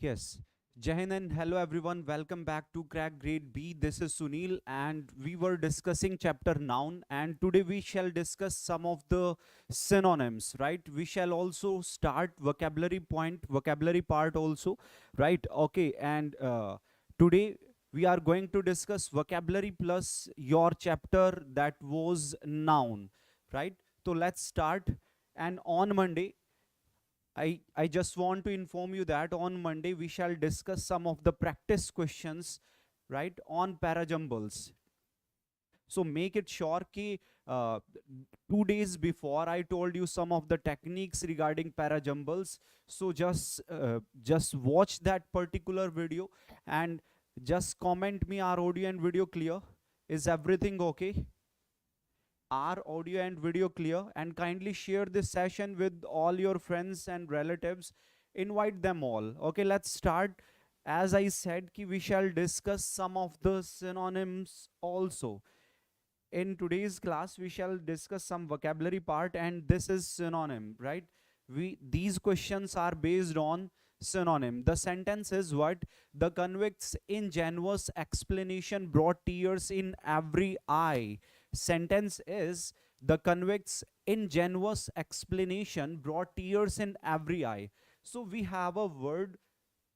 Yes. Jahin and hello everyone. Welcome back to Crack Grade B. This is Sunil and we were discussing chapter noun and today we shall discuss some of the synonyms, right? We shall also start vocabulary part also, right? Okay. And today we are going to discuss vocabulary plus your chapter that was noun, right? So let's start. And on Monday, I just want to inform you that on Monday we shall discuss some of the practice questions, right, on parajumbles. So make it sure कि 2 days before I told you some of the techniques regarding parajumbles. So just watch that particular video and just comment me, are audio and video clear? Is everything okay? Are audio and video clear? And kindly share this session with all your friends and relatives. Invite them all. Okay, let's start. As I said, we shall discuss some of the synonyms also. In today's class, we shall discuss some vocabulary part, and this is synonym, right? These questions are based on synonym. The sentence is what? The convict's ingenuous explanation brought tears in every eye. Sentence is the convict's ingenuous explanation brought tears in every eye. So we have a word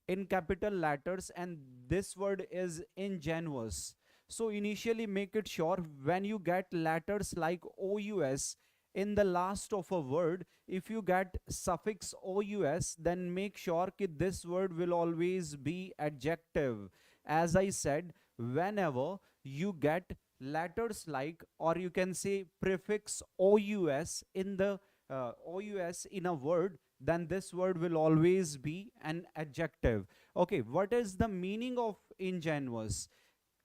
in capital letters and this word is ingenuous. So initially make it sure when you get letters like ous in the last of a word, if you get suffix ous, then make sure that this word will always be adjective. As I said, whenever you get letters like, or you can say prefix ous in the ous in a word, then this word will always be an adjective. Okay, what is the meaning of ingenuous?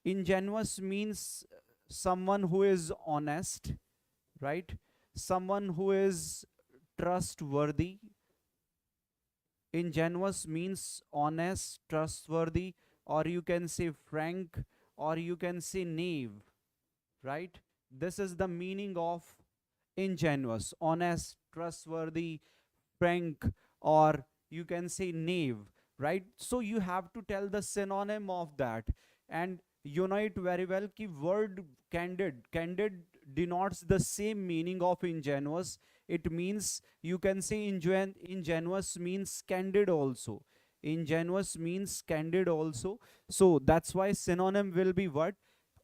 Ingenuous means someone who is honest, right? Someone who is trustworthy. Ingenuous means honest, trustworthy, or you can say frank, or you can say knave, right? This is the meaning of ingenuous: honest, trustworthy, frank, or you can say knave, right? So you have to tell the synonym of that, and you know it very well ki word candid denotes the same meaning of ingenuous. It means, you can say ingenuous means candid also. Ingenuous means candid also. So that's why synonym will be what?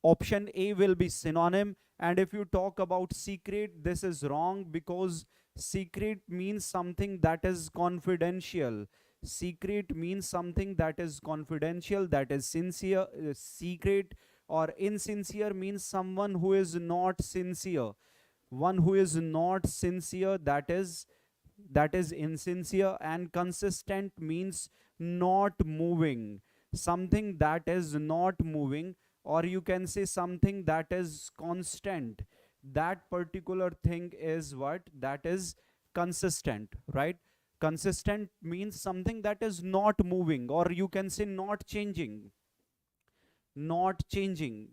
Option A will be synonym. And if you talk about secret, this is wrong, because secret means something that is confidential. Secret means something that is confidential, that is sincere. Secret or insincere means someone who is not sincere. One who is not sincere, that is insincere. And consistent means not moving. Something that is not moving, or you can say something that is constant. That particular thing is what? That is consistent, right? Consistent means something that is not moving, or you can say not changing. Not changing.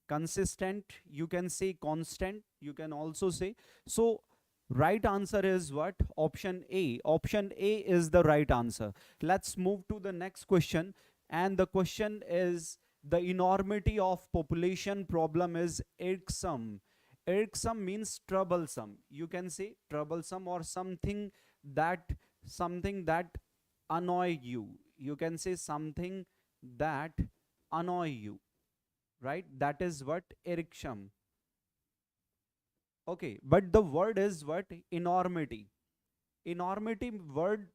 Consistent, you can say constant, you can also say. So right answer is what? Option A. Option A is the right answer. Let's move to the next question. And the question is, the enormity of population problem is irksome. Irksome means troublesome. You can say troublesome, or that something that annoy you. You can say something that annoy you, right? That is what? Irksome. Okay, but the word is what? Enormity. Enormity word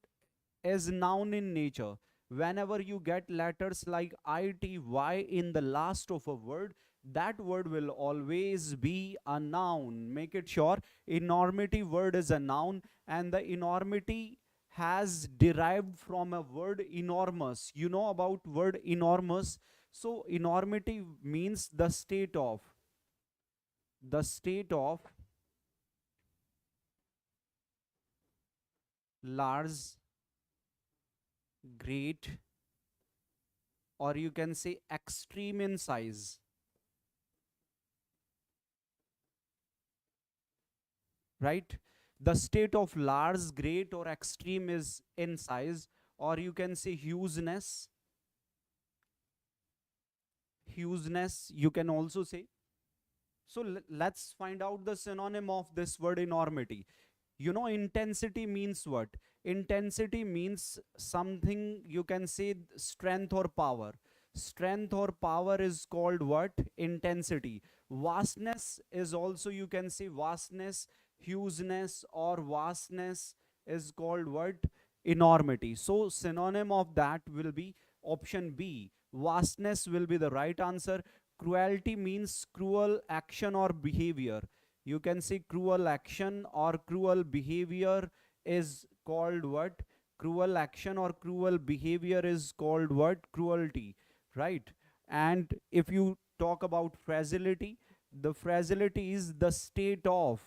is noun in nature. Whenever you get letters like ity in the last of a word, that word will always be a noun. Make it sure enormity word is a noun, and the enormity has derived from a word enormous. You know about word enormous. So enormity means the state of large, great, or you can say extreme in size, right? The state of large, great, or extreme is in size, or you can say hugeness. Hugeness, you can also say. So let's find out the synonym of this word enormity. You know, intensity means what? Intensity means something, you can say strength or power. Strength or power is called what? Intensity. Vastness is also, you can say vastness, hugeness or vastness is called what? Enormity. So synonym of that will be option B. Vastness will be the right answer. Cruelty means cruel action or behavior. You can say cruel action or cruel behavior is called what? Cruel action or cruel behavior is called what? Cruelty, right? And if you talk about fragility, the fragility is the state of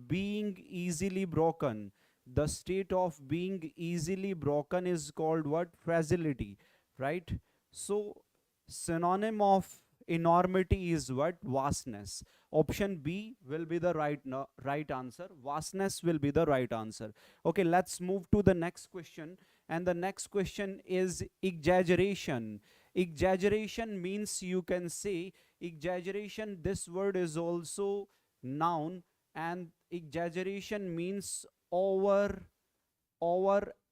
being easily broken. The state of being easily broken is called what? Fragility, right? So synonym of enormity is what? Vastness. Option B will be the right answer. Vastness will be the right answer. Okay, let's move to the next question. And the next question is exaggeration. Exaggeration means, you can say exaggeration, this word is also noun, and exaggeration means over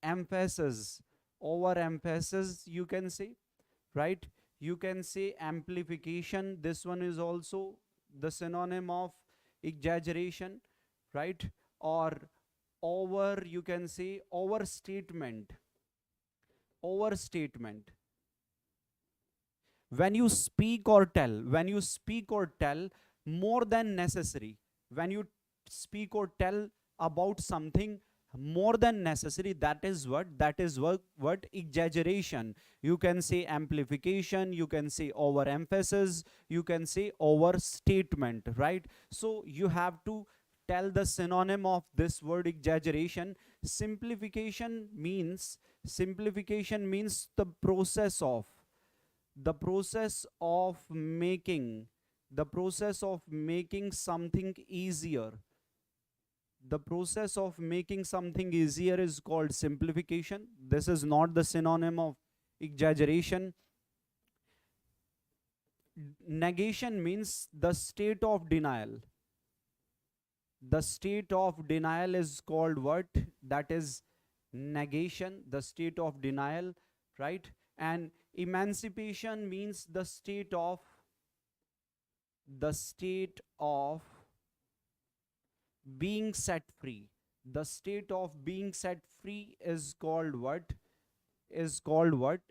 emphasis. Over emphasis, you can say, right? You can say amplification, this one is also the synonym of exaggeration, right? Or over, you can say overstatement. Overstatement, when you speak or tell, more than necessary, when you speak or tell about something more than necessary, that is what exaggeration. You can say amplification, you can say overemphasis, you can say overstatement, right? So you have to tell the synonym of this word exaggeration. Simplification means the process of making something easier. The process of making something easier is called simplification. This is not the synonym of exaggeration. Negation means the state of denial. The state of denial is called what? That is negation, the state of denial, right? And emancipation means the state of being set free. The state of being set free is called what?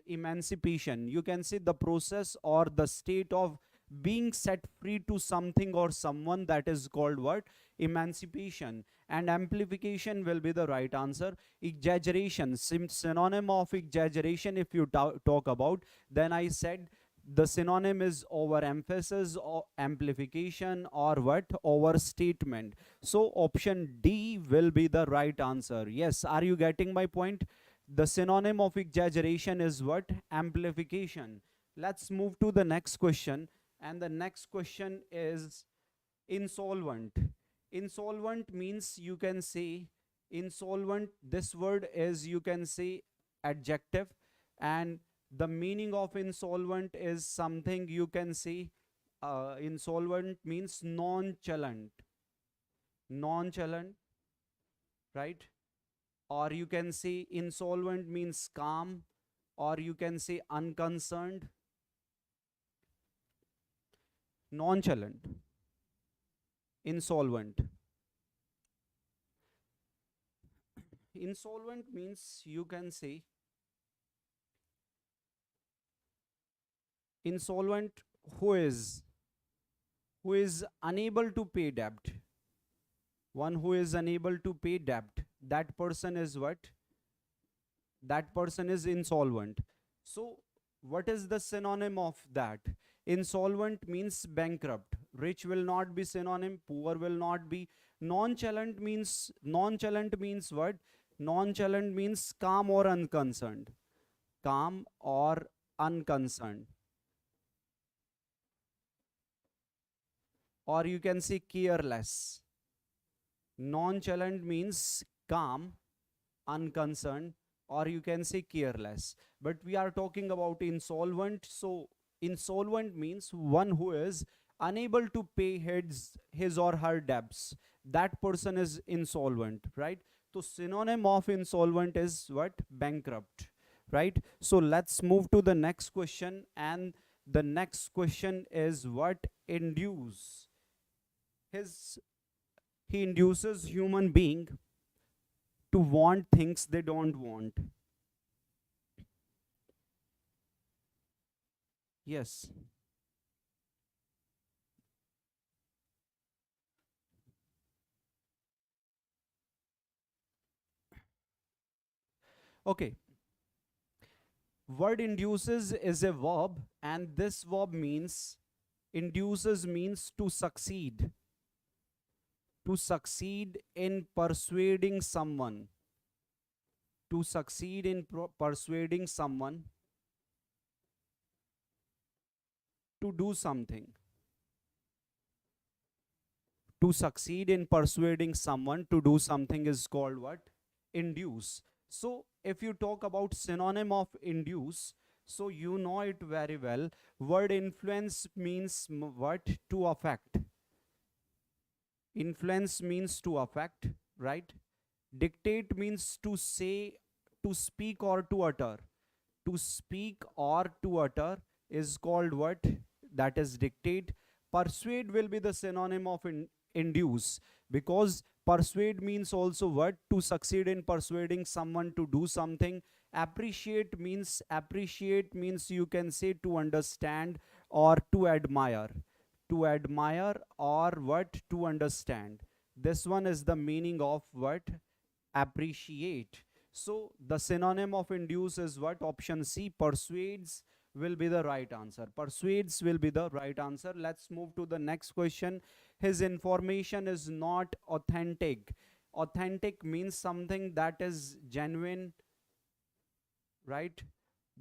Emancipation. You can say the process or the state of being set free to something or someone, that is called what? Emancipation. And amplification will be the right answer. Exaggeration, synonym of exaggeration, if you talk about, then I said the synonym is overemphasis or amplification or what? Overstatement. So option D will be the right answer. Yes, are you getting my point? The synonym of exaggeration is what? Amplification. Let's move to the next question. And the next question is insolvent. Insolvent means, you can say insolvent, this word is, you can say adjective, and the meaning of insolvent is something, you can say insolvent means nonchalant. Nonchalant, right? Or you can say insolvent means calm, or you can say unconcerned. Nonchalant, insolvent. Insolvent means, you can say insolvent, who is unable to pay debt. One who is unable to pay debt, that person is what? That person is insolvent. So what is the synonym of that? Insolvent means bankrupt. Rich will not be synonym, poor will not be. Nonchalant means what? Nonchalant means calm or unconcerned. Calm or unconcerned. Or you can say careless. Nonchalant means calm, unconcerned, or you can say careless. But we are talking about insolvent. So insolvent means one who is unable to pay his or her debts. That person is insolvent, right? So synonym of insolvent is what? Bankrupt, right? So let's move to the next question, and the next question is what? Induce. His He induces human being to want things they don't want. Yes. Okay. Word induces is a verb, and this verb means, induces means to succeed. To succeed in persuading someone. To succeed in persuading someone to do something. To succeed in persuading someone to do something is called what? Induce. So if you talk about synonym of induce, so you know it very well. Word influence means what? To affect. Influence means to affect, right? Dictate means to say, to speak or to utter. To speak or to utter is called what? That is dictate. Persuade will be the synonym of induce, because persuade means also what? To succeed in persuading someone to do something. Appreciate means you can say to understand or to admire. To admire or what? To understand. This one is the meaning of what? Appreciate. So the synonym of induce is what? Option C, persuades will be the right answer. Persuades will be the right answer. Let's move to the next question. His information is not authentic. Authentic means something that is genuine, right?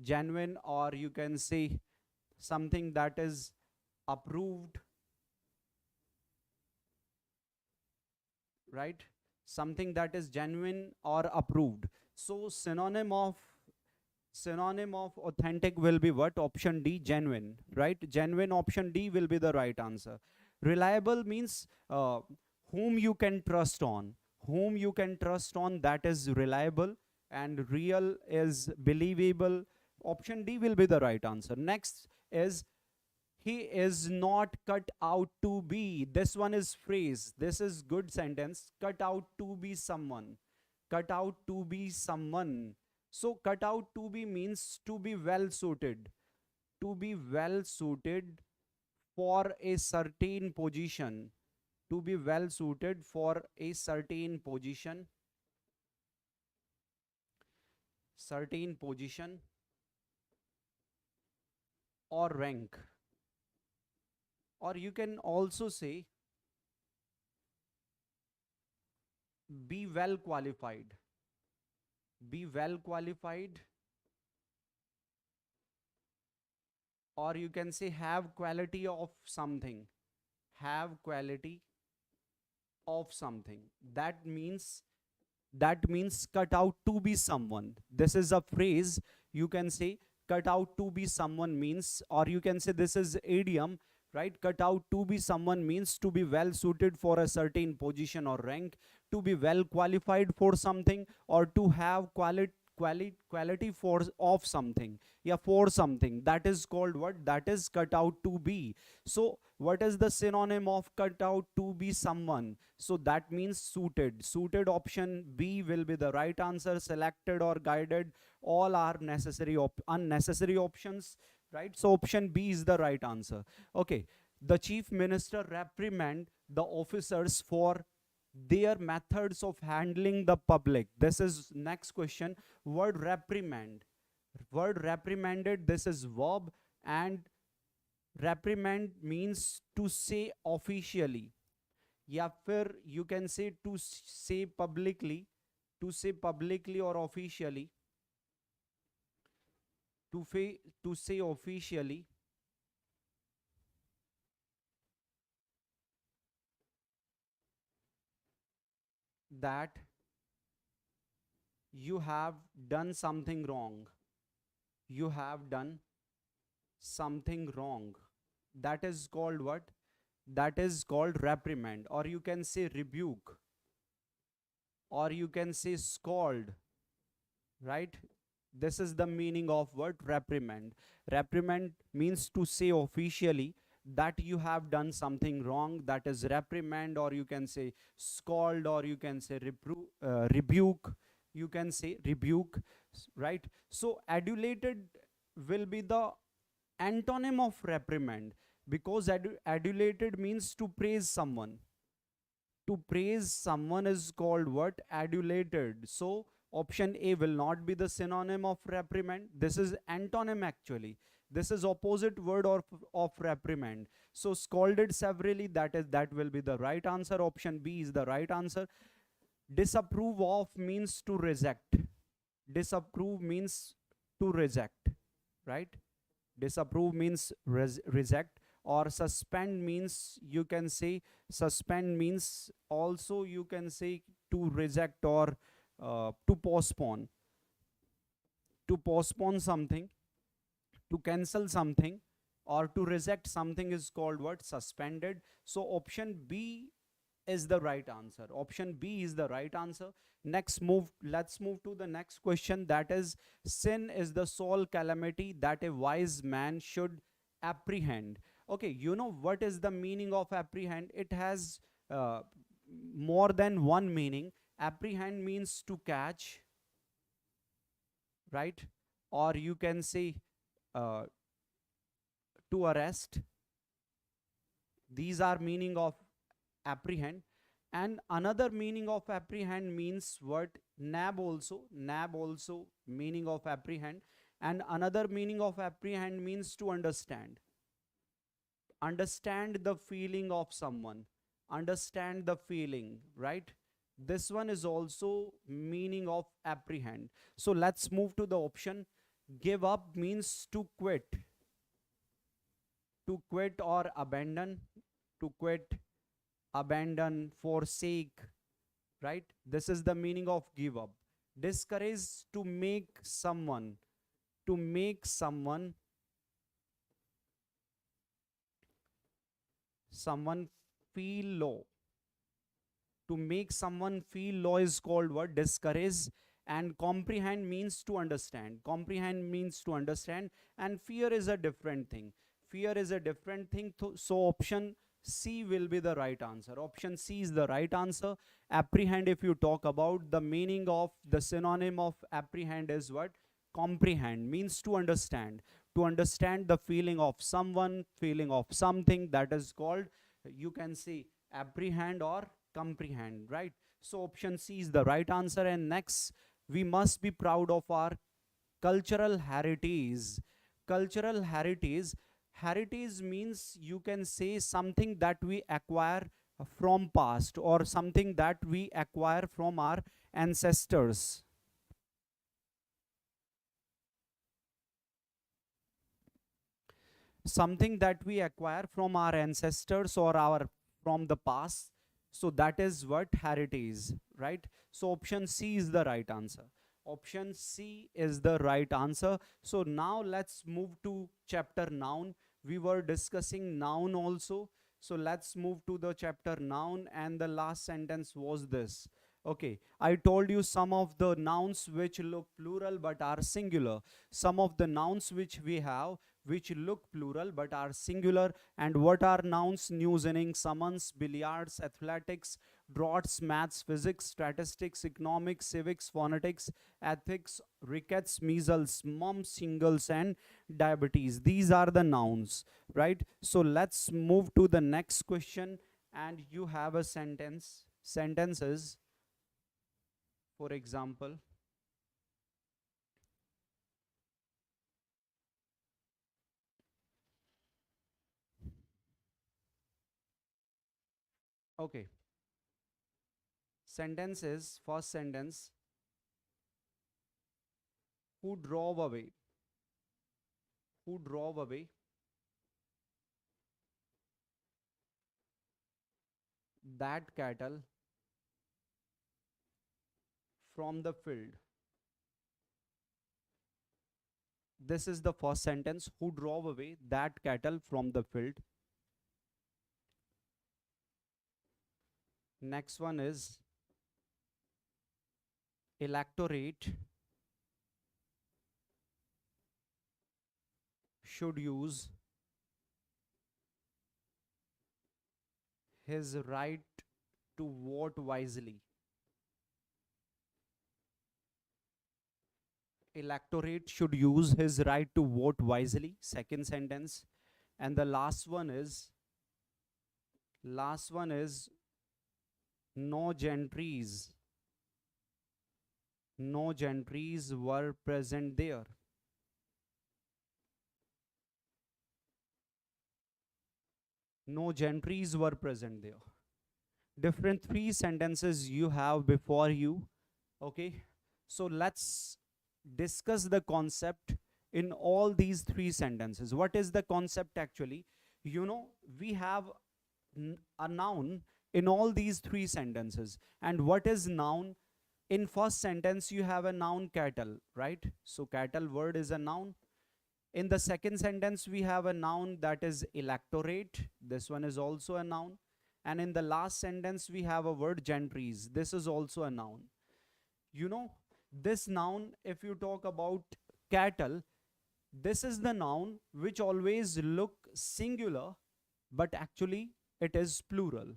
Genuine, or you can say something that is approved, right? Something that is genuine or approved. So synonym of authentic will be what? Option D, genuine, right? Genuine, option D will be the right answer. Reliable means whom you can trust on. Whom you can trust on, that is reliable, and real is believable. Option D will be the right answer. Next is he is not cut out to be. This one is phrase. This is good sentence. Cut out to be someone. Cut out to be someone. So cut out to be means to be well suited. To be well suited for a certain position. To be well suited for a certain position. Certain position or rank. Or you can also say be well qualified. Be well qualified, or you can say have quality of something. Have quality of something. That means cut out to be someone. This is a phrase. You can say cut out to be someone means, or you can say this is idiom, right? Cut out to be someone means to be well suited for a certain position or rank, to be well qualified for something, or to have quality for of something. Yeah, for something. That is called what? That is cut out to be. So what is the synonym of cut out to be someone? So that means suited. Suited, option B will be the right answer. Selected or guided, all are necessary unnecessary options, right? So option B is the right answer. Okay. The chief minister reprimand the officers for their methods of handling the public. This is next question. Word reprimand. Word reprimanded, this is verb, and reprimand means to say officially. या फिर you can say to say publicly, to say publicly or officially, to say officially that you have done something wrong. You have done something wrong. That is called what? That is called reprimand, or you can say rebuke, or you can say scold, right? This is the meaning of word reprimand. Reprimand means to say officially that you have done something wrong. That is reprimand, or you can say scold, or you can say rebuke. You can say rebuke, right? So adulated will be the antonym of reprimand, because adulated means to praise someone. To praise someone is called what? Adulated. So option A will not be the synonym of reprimand. This is antonym actually. This is opposite word of reprimand. So scolded severely, that will be the right answer. Option B is the right answer. Disapprove of means to reject. Disapprove means to reject, right? Disapprove means reject, or suspend means, you can say suspend means also you can say to reject, or to postpone. To postpone something, to cancel something, or to reject something is called what? Suspended. So option B is the right answer. Option B is the right answer. Let's move to the next question, that is, sin is the sole calamity that a wise man should apprehend. Okay, you know what is the meaning of apprehend? It has uh, more than one meaning. Apprehend means to catch, right? Or you can say uh, to arrest. These are meaning of apprehend. And another meaning of apprehend means what? Nab also meaning of apprehend. And another meaning of apprehend means to understand. Understand the feeling of someone. Understand the feeling, right? This one is also meaning of apprehend. So let's move to the option. Give up means to quit. To quit or abandon. To quit, abandon, forsake, right? This is the meaning of give up. Discourage, to make someone, to make someone feel low. To make someone feel low is called what? Discourage. And comprehend means to understand. Comprehend means to understand. And fear is a different thing. Fear is a different thing. So option C will be the right answer. Option C is the right answer. Apprehend, if you talk about the meaning of the synonym of apprehend is what? Comprehend means to understand. To understand the feeling of someone, feeling of something, that is called, you can say, apprehend or comprehend, right? So option C is the right answer. And next, we must be proud of our cultural heritage. Cultural heritage. Heritage means, you can say, something that we acquire from past, or something that we acquire from our ancestors. Something that we acquire from our ancestors, or our from the past. So that is what heritage, right? So option C is the right answer. Option C is the right answer. So now let's move to chapter noun. We were discussing noun also, so let's move to the chapter noun. And the last sentence was this. Okay, I told you some of the nouns which look plural but are singular. Some of the nouns which we have which look plural but are singular. And what are nouns? News, innings, summons, billiards, athletics, draughts, maths, physics, statistics, economics, civics, phonetics, ethics, rickets, measles, mumps, shingles, and diabetes. These are the nouns, right? So let's move to the next question. And you have a sentences, for example. Okay, sentences. First sentence: who drove away, who drove away that cattle from the field. This is the first sentence, who drove away that cattle from the field. Next one is electorate should use his right to vote wisely. Electorate should use his right to vote wisely. Second sentence. And the last one is no gentries were present there. No gentries were present there. Different three sentences you have before you. Okay, so let's discuss the concept in all these three sentences. What is the concept actually? You know, we have a noun in all these three sentences. And what is noun? In first sentence you have a noun cattle, right? So cattle word is a noun. In the second sentence we have a noun that is electorate. This one is also a noun. And in the last sentence we have a word gentries. This is also a noun. You know, this noun, if you talk about cattle, this is the noun which always look singular, but actually it is plural.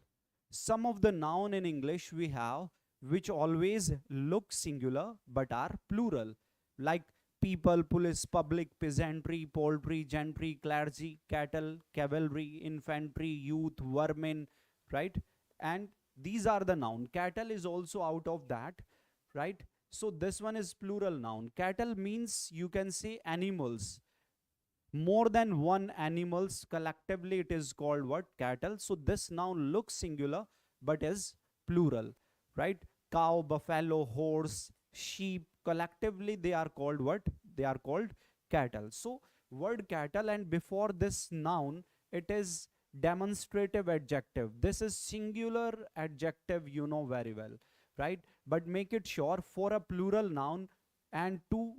Some of the noun in English we have which always look singular but are plural, like people, police, public, peasantry, poultry, gentry, clergy, cattle, cavalry, infantry, youth, vermin, right? And these are the noun. Cattle is also out of that, right? So this one is plural noun. Cattle means you can say animals. More than one animals, collectively it is called what? Cattle. So this noun looks singular but is plural, right? Cow, buffalo, horse, sheep, collectively they are called what? They are called cattle. So word cattle, and before this noun it is demonstrative adjective. This is singular adjective, you know very well, right? But make it sure for a plural noun, and to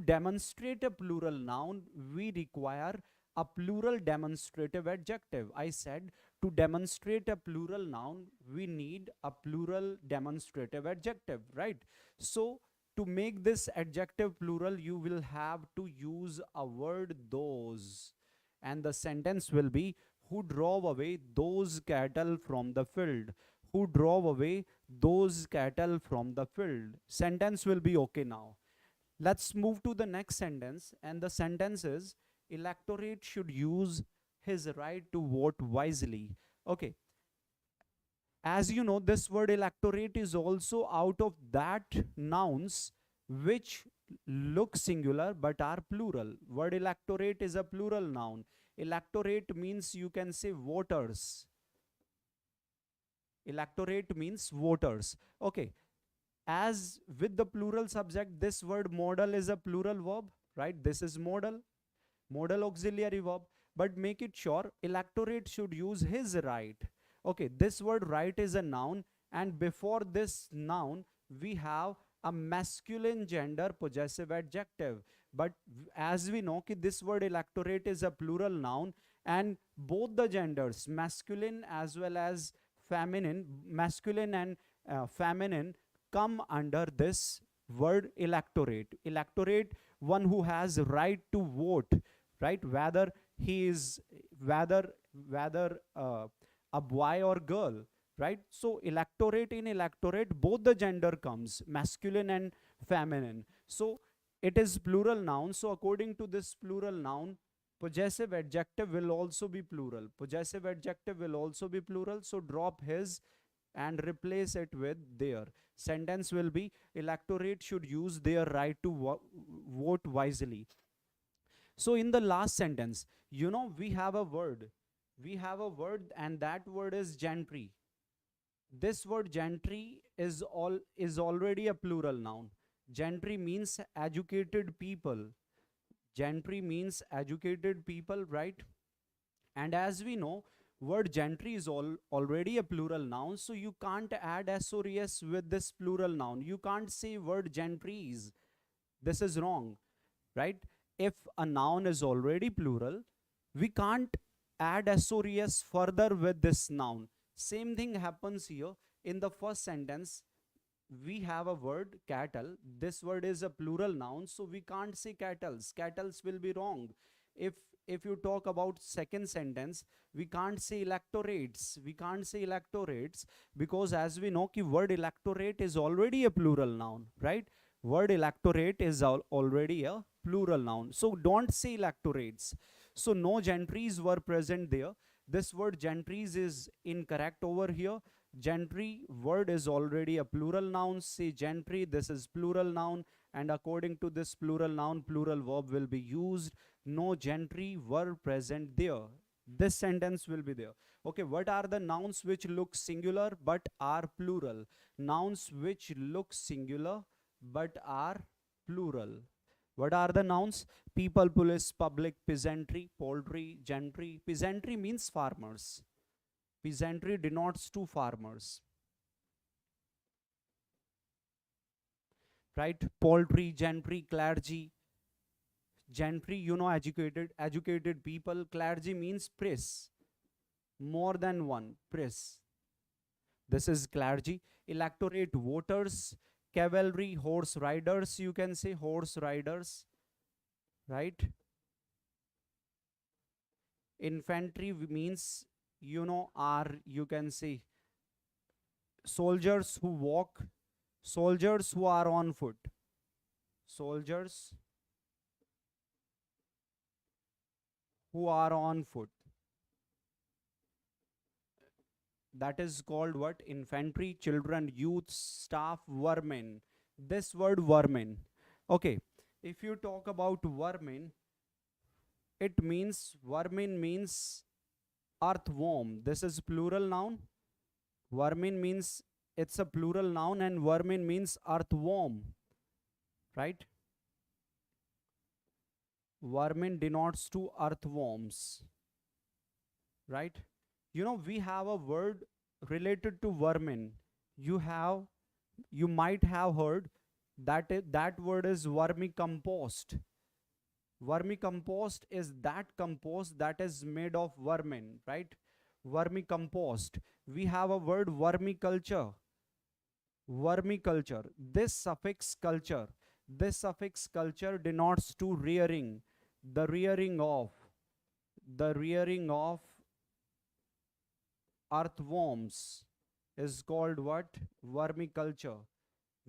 demonstrate a plural noun we require a plural demonstrative adjective. I said to demonstrate a plural noun we need a plural demonstrative adjective, right? So to make this adjective plural you will have to use a word those, and the sentence will be who drove away those cattle from the field. Who drove away those cattle from the field. Sentence will be okay now. Let's move to the next sentence, and the sentence is electorate should use his right to vote wisely. Okay, as you know, this word electorate is also out of that nouns which look singular but are plural. Word electorate is a plural noun. Electorate means you can say voters. Electorate means voters. Okay, as with the plural subject, this word model is a plural verb, right? This is model auxiliary verb. But make it sure electorate should use his right. Okay, this word right is a noun, and before this noun we have a masculine gender possessive adjective. But as we know कि this word electorate is a plural noun, and both the genders, masculine as well as feminine, masculine and feminine, come under this word electorate. Electorate, one who has right to vote, right? Whether he is whether a boy or girl, right? So electorate, in electorate both the gender comes, masculine and feminine. So it is plural noun. So according to this plural noun, possessive adjective will also be plural. Possessive adjective will also be plural. So drop his and replace it with their. Sentence will be electorate should use their right to vote wisely. So in the last sentence, you know, we have a word, and that word is gentry. This word gentry is already a plural noun. Gentry means educated people. Gentry means educated people, right? And as we know, word gentry is already a plural noun, so you can't add s or es with this plural noun. You can't say word gentries. This is wrong, right? if a noun is already plural, we can't add SORES further with this noun. Same thing happens here. In the first sentence, we have a word cattle. This word is a plural noun, so we can't say cattles. Cattles will be wrong. If you talk about second sentence, we can't say electorates. We can't say electorates because as we know, ki word electorate is already a plural noun, right? Word electorate is already a plural noun. So don't say electorates. So no gentries were present there. This word gentries is incorrect over here. Gentry word is already a plural noun. Say gentry, this is plural noun, and according to this plural noun, plural verb will be used. No gentry were present there. This sentence will be there. Okay, what are the nouns which look singular but are plural? Nouns which look singular but are plural. What are the nouns? People, police, public, peasantry, poultry, gentry. Peasantry means farmers. Peasantry denotes two farmers. Right? Poultry, gentry, clergy. Gentry, you know, educated people. Clergy means press. More than one, press. This is clergy. Electorate, voters. Cavalry, horse riders, you can say horse riders, right? Infantry means, you know, are, you can say soldiers who walk, soldiers who are on foot, soldiers who are on foot. That is called what? Infantry. Children, youth, staff, vermin. This word vermin. Okay, if you talk about vermin, it means, vermin means earthworm. This is plural noun. Vermin means, it's a plural noun, and vermin means earthworm, right? Vermin denotes to earthworms, right? You know, we have a word related to vermin. You might have heard that word is vermicompost. Vermicompost is that compost that is made of vermin, right? Vermicompost. We have a word vermiculture. Vermiculture. This suffix culture denotes to rearing. The rearing of earthworms is called what? Vermiculture.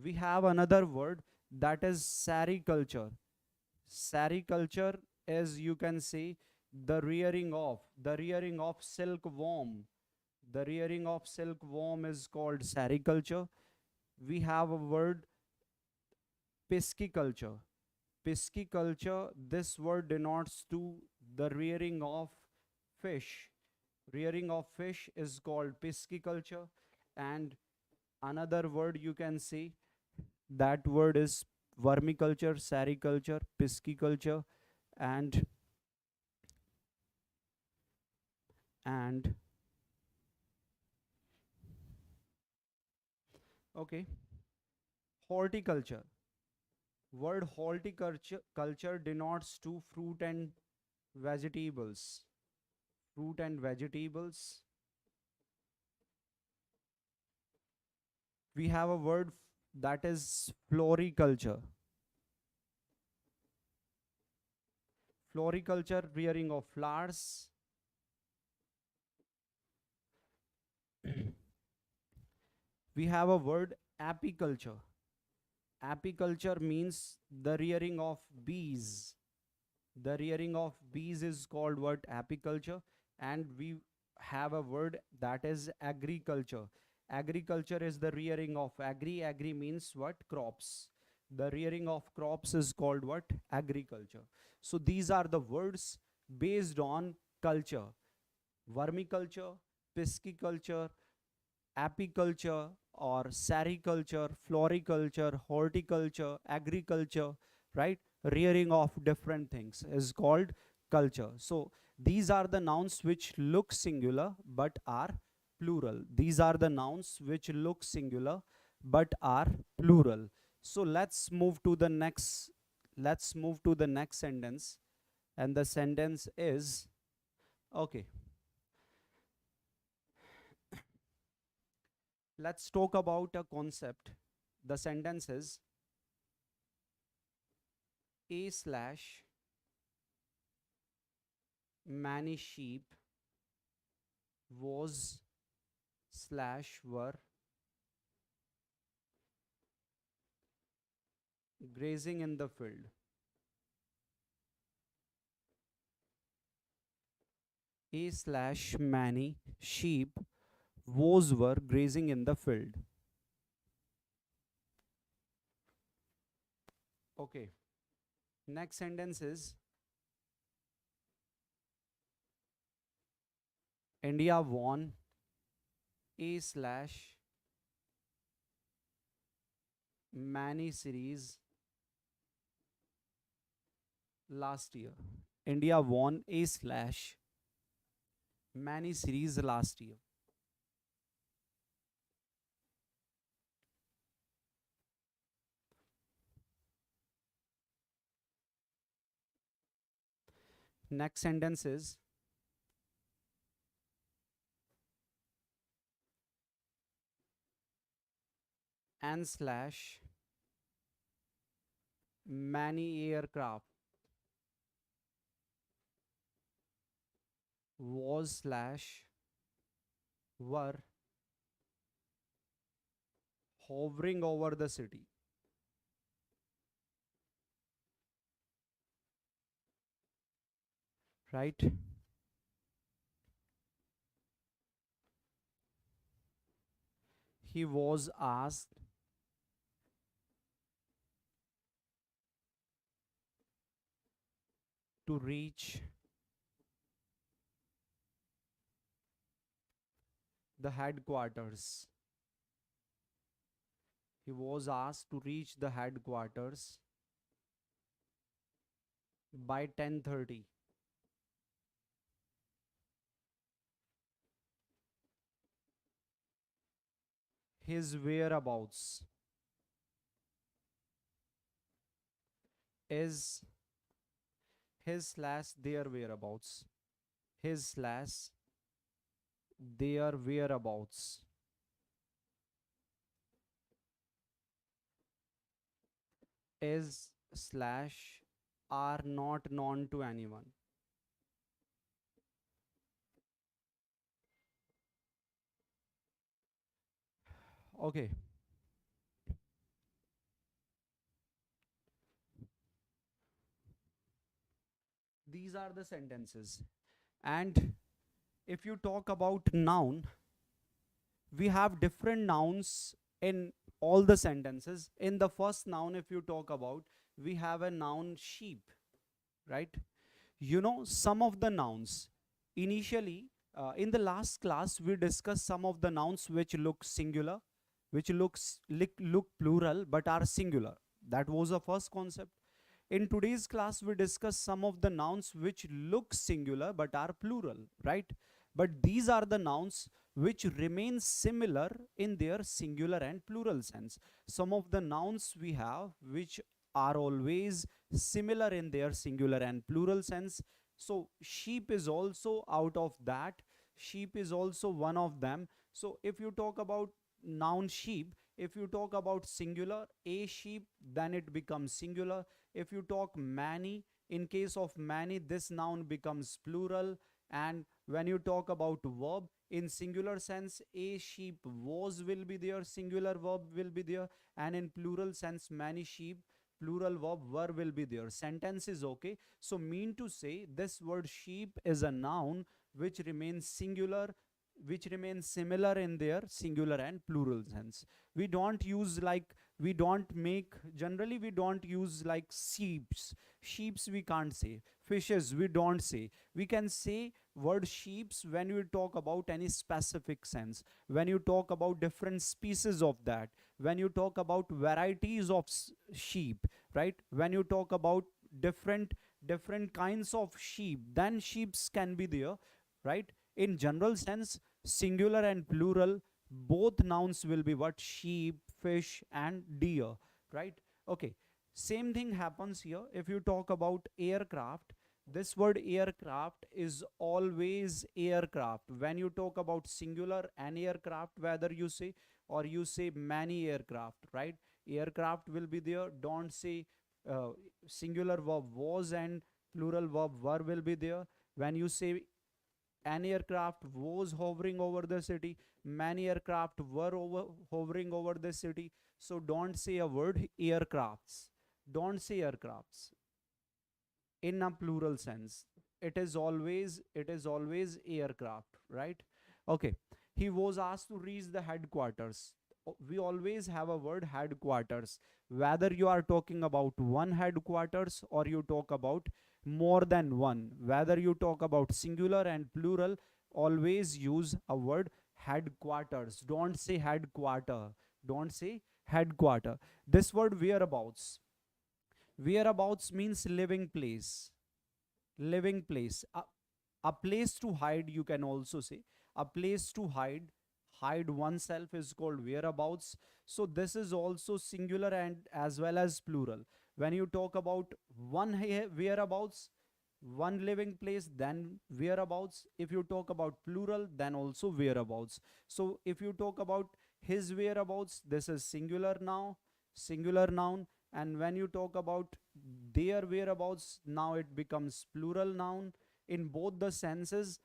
We have another word that is sericulture. Sericulture is, you can say, the rearing of silkworm. The rearing of silkworm is called sericulture. We have a word pisciculture. Pisciculture, this word denotes to the rearing of fish. Rearing of fish is called pisciculture. And another word you can say, that word is vermiculture, sericulture, pisciculture, and okay, horticulture. Word horticulture denotes to fruit and vegetables. Fruit and vegetables. We have a word that is floriculture. Floriculture, rearing of flowers. We have a word apiculture. Apiculture means the rearing of bees. The rearing of bees is called what? Apiculture. And we have a word that is agriculture. Agriculture is the rearing of agri means what? Crops. The rearing of crops is called what? Agriculture. So these are the words based on culture. Vermiculture, pisciculture, apiculture or sericulture, floriculture, horticulture, agriculture, right? Rearing of different things is called culture. So these are the nouns which look singular but are plural. These are the nouns which look singular but are plural. So let's move to the next let's move to the next sentence, and the sentence is, okay, let's talk about a concept. The sentence is a slash many sheep was slash were grazing in the field. A slash many sheep was were grazing in the field. Okay. Next sentence is India won a slash many series last year. India won a slash many series last year. Next sentence is and slash many aircraft was slash were hovering over the city. Right? He was asked to reach the headquarters. He was asked to reach the headquarters by 10:30. His whereabouts is his slash their whereabouts. His slash their whereabouts is slash are not known to anyone. Okay. These are the sentences. And if you talk about noun, we have different nouns in all the sentences. In the first noun, if you talk about, we have a noun sheep, right? You know, some of the nouns, initially, in the last class, we discussed some of the nouns which look singular, which look plural, but are singular. That was the first concept. In today's class, we discuss some of the nouns which look singular but are plural, right? But these are the nouns which remain similar in their singular and plural sense. Some of the nouns we have which are always similar in their singular and plural sense. So sheep is also out of that. Sheep is also one of them. So if you talk about noun sheep, if you talk about singular, a sheep, then it becomes singular. If you talk many, in case of many, this noun becomes plural. And when you talk about verb, in singular sense, a sheep was will be there, singular verb will be there. And in plural sense, many sheep, plural verb were will be there. Sentence is okay. So mean to say, this word sheep is a noun which remains singular, which remains similar in their singular and plural sense. We don't use like, we don't make, generally we don't use like sheeps we can't say, fishes we don't say. We can say word sheeps when we talk about any specific sense, when you talk about different species of that, when you talk about varieties of sheep, right? When you talk about different kinds of sheep, then sheeps can be there, right? In general sense, singular and plural, both nouns will be what? Sheep, fish, and deer, right? Okay. Same thing happens here. If you talk about aircraft, this word aircraft is always aircraft. When you talk about singular an aircraft, whether you say or you say many aircraft, right? Aircraft will be there. Don't say uh, singular verb was and plural verb were will be there. When you say an aircraft was hovering over the city, many aircraft were hovering over the city. So don't say a word aircrafts. Don't say aircrafts in a plural sense. It is always aircraft, right? Okay. He was asked to reach the headquarters. We always have a word headquarters, whether you are talking about one headquarters or you talk about more than one, whether you talk about singular and plural, always use a word headquarters. Don't say headquarter. Don't say headquarter. This word whereabouts. Whereabouts means living place. Living place. A place to hide, you can also say. A place to hide oneself is called whereabouts. So this is also singular and as well as plural. When you talk about one whereabouts, one living place, then whereabouts. If you talk about plural, then also whereabouts. So if you talk about his whereabouts, this is singular now, singular noun. And when you talk about their whereabouts, now it becomes plural noun. In both the senses,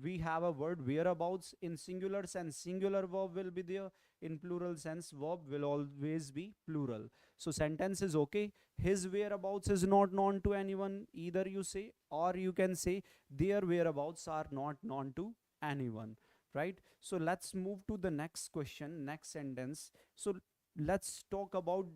we have a word whereabouts. In singular sense, singular verb will be there. In plural sense, verb will always be plural. So sentence is okay. His whereabouts is not known to anyone, either you say, or you can say their whereabouts are not known to anyone, right? So let's move to the next question, next sentence. So let's talk about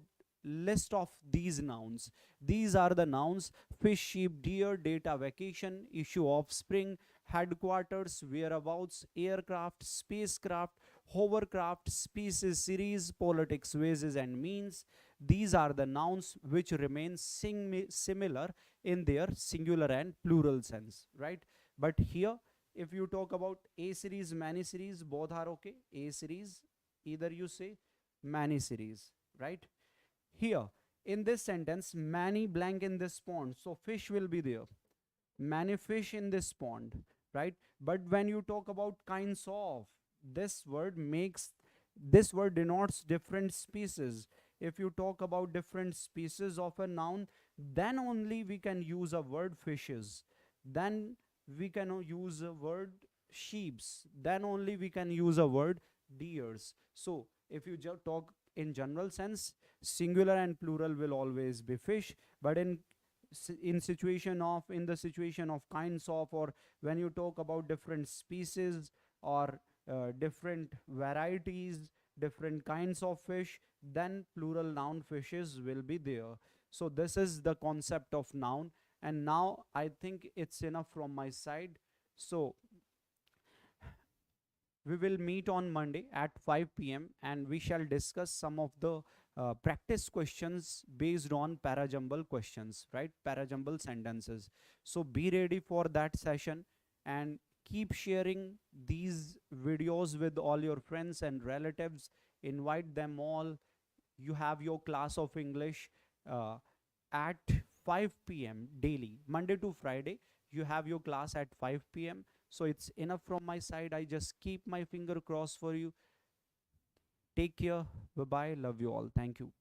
list of these nouns. These are the nouns: fish, sheep, deer, data, vacation, issue, offspring, headquarters, whereabouts, aircraft, spacecraft, hovercraft, species, series, politics, wages and means. These are the nouns which remain similar in their singular and plural sense, right? But here, if you talk about a series, many series, both are okay. A series, either you say many series, right? Here, in this sentence, many blank in this pond. So fish will be there. Many fish in this pond, right? But when you talk about kinds of, this word denotes different species. If you talk about different species of a noun, then only we can use a word fishes. Then we can use a word sheeps. Then only we can use a word deers. So if you talk in general sense, singular and plural will always be fish. But in the situation of kinds of, or when you talk about different species or different varieties, different kinds of fish, then plural noun fishes will be there. So this is the concept of noun. And now I think it's enough from my side. So we will meet on Monday at 5 p.m. and we shall discuss some of the practice questions based on parajumble questions, right? Parajumble sentences. So be ready for that session and keep sharing these videos with all your friends and relatives. Invite them all. You have your class of English at 5 p.m. daily, Monday to Friday. You have your class at 5 p.m. So it's enough from my side. I just keep my finger crossed for you. Take care. Bye bye. Love you all. Thank you.